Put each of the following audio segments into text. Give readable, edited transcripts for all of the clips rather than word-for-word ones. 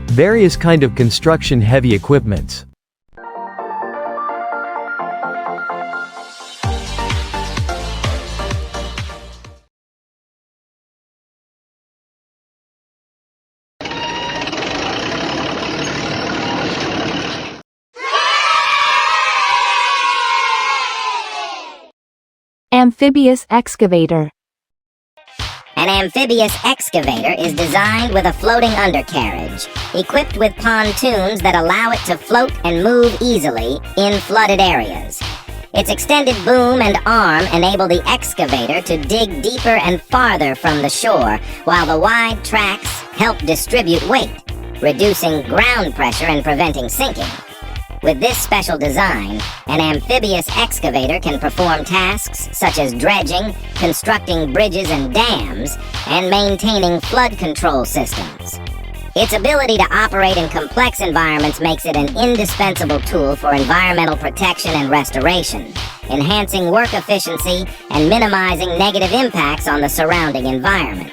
Various kind of construction heavy equipments. Amphibious excavator. An amphibious excavator is designed with a floating undercarriage, equipped with pontoons that allow it to float and move easily in flooded areas. Its extended boom and arm enable the excavator to dig deeper and farther from the shore, while the wide tracks help distribute weight, reducing ground pressure and preventing sinking. With this special design, an amphibious excavator can perform tasks such as dredging, constructing bridges and dams, and maintaining flood control systems. Its ability to operate in complex environments makes it an indispensable tool for environmental protection and restoration, enhancing work efficiency and minimizing negative impacts on the surrounding environment.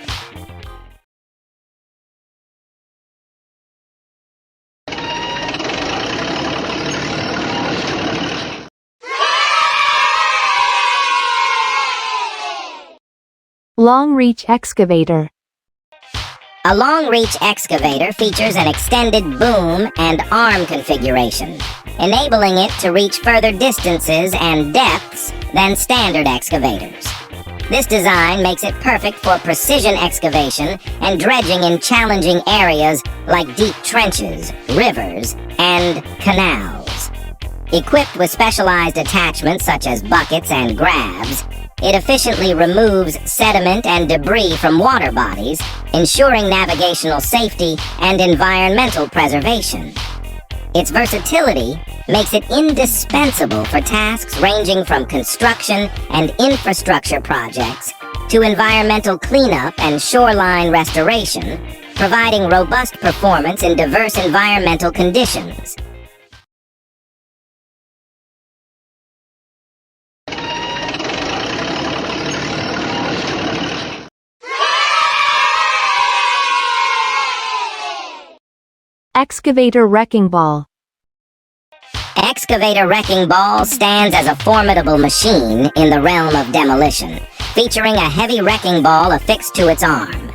Long-reach excavator. A long-reach excavator features an extended boom and arm configuration, enabling it to reach further distances and depths than standard excavators. This design makes it perfect for precision excavation and dredging in challenging areas like deep trenches, rivers, and canals. Equipped with specialized attachments such as buckets and grabs, it efficiently removes sediment and debris from water bodies, ensuring navigational safety and environmental preservation. Its versatility makes it indispensable for tasks ranging from construction and infrastructure projects to environmental cleanup and shoreline restoration, providing robust performance in diverse environmental conditions. Excavator wrecking ball. Excavator wrecking ball stands as a formidable machine in the realm of demolition, featuring a heavy wrecking ball affixed to its arm.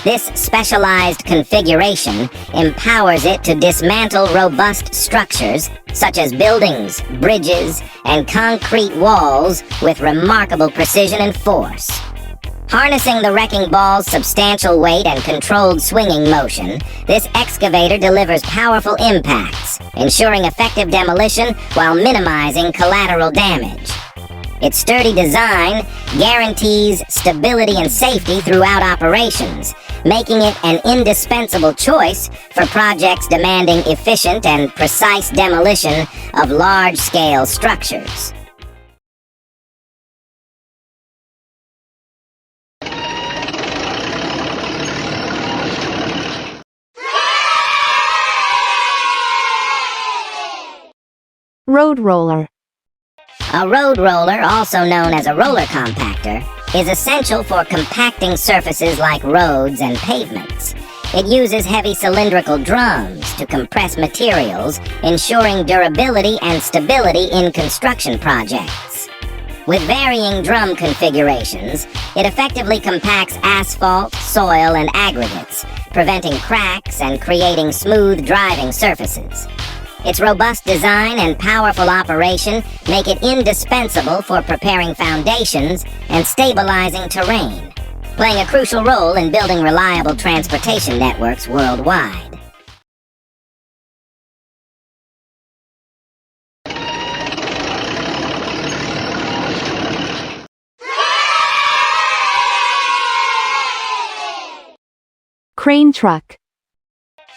This specialized configuration empowers it to dismantle robust structures such as buildings, bridges, and concrete walls with remarkable precision and force. Harnessing the wrecking ball's substantial weight and controlled swinging motion, this excavator delivers powerful impacts, ensuring effective demolition while minimizing collateral damage. Its sturdy design guarantees stability and safety throughout operations, making it an indispensable choice for projects demanding efficient and precise demolition of large-scale structures. Road roller. A road roller, also known as a roller compactor, is essential for compacting surfaces like roads and pavements. It uses heavy cylindrical drums to compress materials, ensuring durability and stability in construction projects. With varying drum configurations, it effectively compacts asphalt, soil, and aggregates, preventing cracks and creating smooth driving surfaces. Its robust design and powerful operation make it indispensable for preparing foundations and stabilizing terrain, playing a crucial role in building reliable transportation networks worldwide. Crane truck.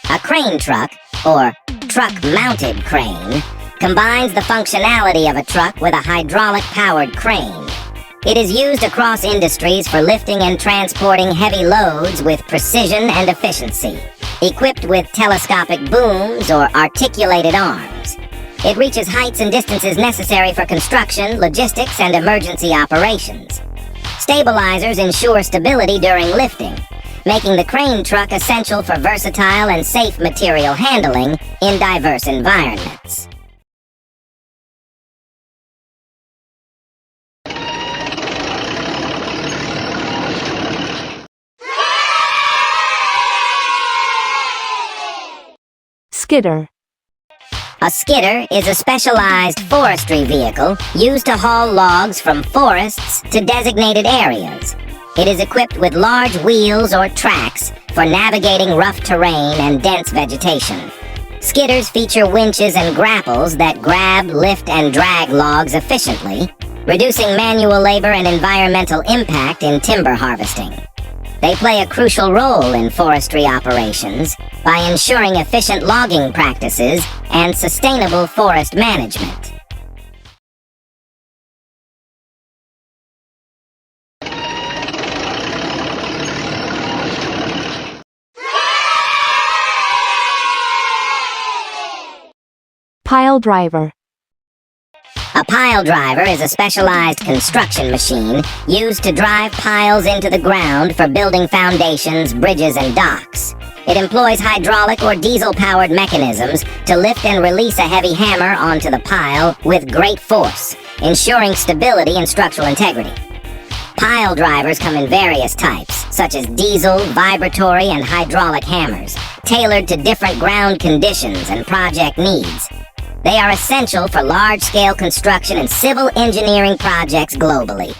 A crane truck, or truck-mounted crane, combines the functionality of a truck with a hydraulic-powered crane. It is used across industries for lifting and transporting heavy loads with precision and efficiency. Equipped with telescopic booms or articulated arms, it reaches heights and distances necessary for construction, logistics, and emergency operations. Stabilizers ensure stability during lifting, making the crane truck essential for versatile and safe material handling in diverse environments. Skitter. A skitter is a specialized forestry vehicle used to haul logs from forests to designated areas. It is equipped with large wheels or tracks for navigating rough terrain and dense vegetation. Skitters feature winches and grapples that grab, lift, and drag logs efficiently, reducing manual labor and environmental impact in timber harvesting. They play a crucial role in forestry operations by ensuring efficient logging practices and sustainable forest management. Pile driver. A pile driver is a specialized construction machine used to drive piles into the ground for building foundations, bridges, and docks. It employs hydraulic or diesel-powered mechanisms to lift and release a heavy hammer onto the pile with great force, ensuring stability and structural integrity. Pile drivers come in various types, such as diesel, vibratory, and hydraulic hammers, tailored to different ground conditions and project needs. They are essential for large-scale construction and civil engineering projects globally.